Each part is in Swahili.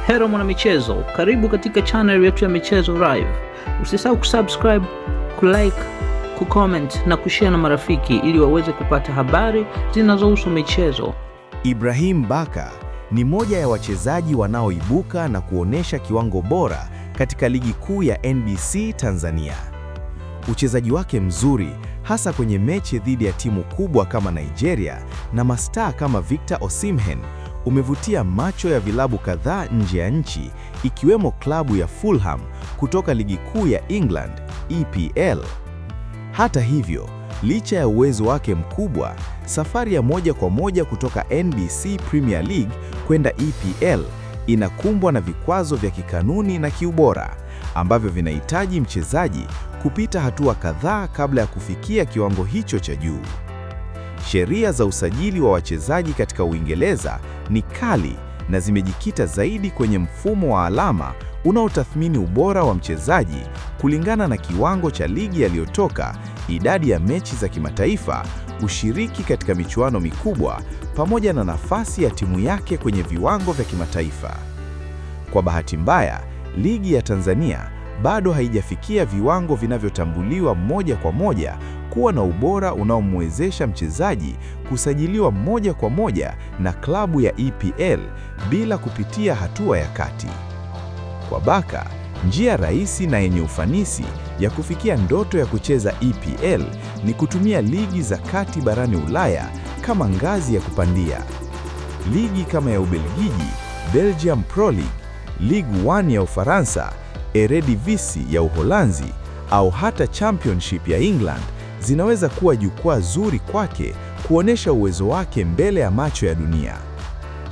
Hello mwana michezo, karibu katika channel yetu ya Michezo Live. Usisahau kusubscribe, kulike, kucomment na kushare na marafiki ili waweze kupata habari zinazohusu michezo. Ibrahim Baka ni moja ya wachezaji wanaoibuka na kuonesha kiwango bora katika ligi kuu ya NBC Tanzania. Uchezaji wake mzuri hasa kwenye mechi dhidi ya timu kubwa kama Nigeria na mastaa kama Victor Osimhen umevutia macho ya vilabu kadhaa nje ya nchi, ikiwemo klabu ya Fulham kutoka ligi kuu ya England, EPL. Hata hivyo, licha ya uwezo wake mkubwa, safari ya moja kwa moja kutoka NBC Premier League kwenda EPL inakumbwa na vikwazo vya kikanuni na kiubora ambavyo vinahitaji mchezaji kupita hatua kadhaa kabla ya kufikia kiwango hicho cha juu. Sheria za usajili wa wachezaji katika Uingereza ni kali na zimejikita zaidi kwenye mfumo wa alama unaotathmini ubora wa mchezaji kulingana na kiwango cha ligi aliyotoka, idadi ya mechi za kimataifa, ushiriki katika michuano mikubwa, pamoja na nafasi ya timu yake kwenye viwango vya kimataifa. Kwa bahati mbaya, ligi ya Tanzania bado haijafikia viwango vinavyotambuliwa moja kwa moja kuwa na ubora unaomwezesha mchezaji kusajiliwa moja kwa moja na klabu ya EPL bila kupitia hatua ya kati. Kwa Baka, njia rahisi na yenye ufanisi ya kufikia ndoto ya kucheza EPL ni kutumia ligi za kati barani Ulaya kama ngazi ya kupandia. Ligi kama ya Ubelgiji, Belgium Pro League, Ligue 1 ya Ufaransa, Eredivisie ya Uholanzi au hata Championship ya England zinaweza kuwa jukwaa zuri kwake kuonesha uwezo wake mbele ya macho ya dunia.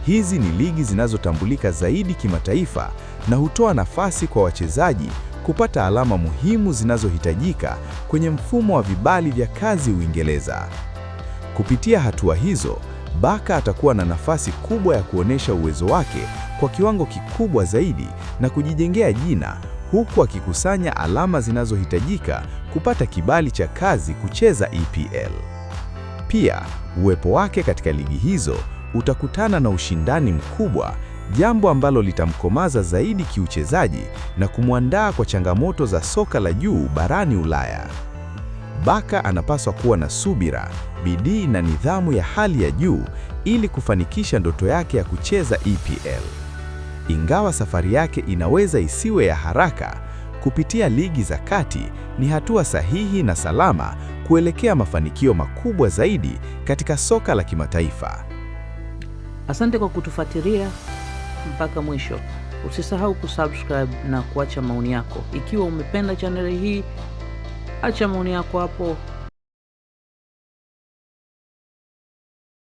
Hizi ni ligi zinazotambulika zaidi kimataifa na hutoa nafasi kwa wachezaji kupata alama muhimu zinazohitajika kwenye mfumo wa vibali vya kazi Uingereza. Kupitia hatua hizo, Baka atakuwa na nafasi kubwa ya kuonesha uwezo wake kwa kiwango kikubwa zaidi na kujijengea jina, huku akikusanya alama zinazohitajika kupata kibali cha kazi kucheza EPL. Pia, uwepo wake katika ligi hizo utakutana na ushindani mkubwa, jambo ambalo litamkomaza zaidi kiuchezaji na kumwandaa kwa changamoto za soka la juu barani Ulaya. Baka anapaswa kuwa na subira, bidii na nidhamu ya hali ya juu ili kufanikisha ndoto yake ya kucheza EPL. Ingawa safari yake inaweza isiwe ya haraka, kupitia ligi za kati ni hatua sahihi na salama kuelekea mafanikio makubwa zaidi katika soka la kimataifa. Asante kwa kutufuatilia mpaka mwisho. Usisahau kusubscribe na kuacha maoni yako. Ikiwa umependa channel hii, acha maoni yako hapo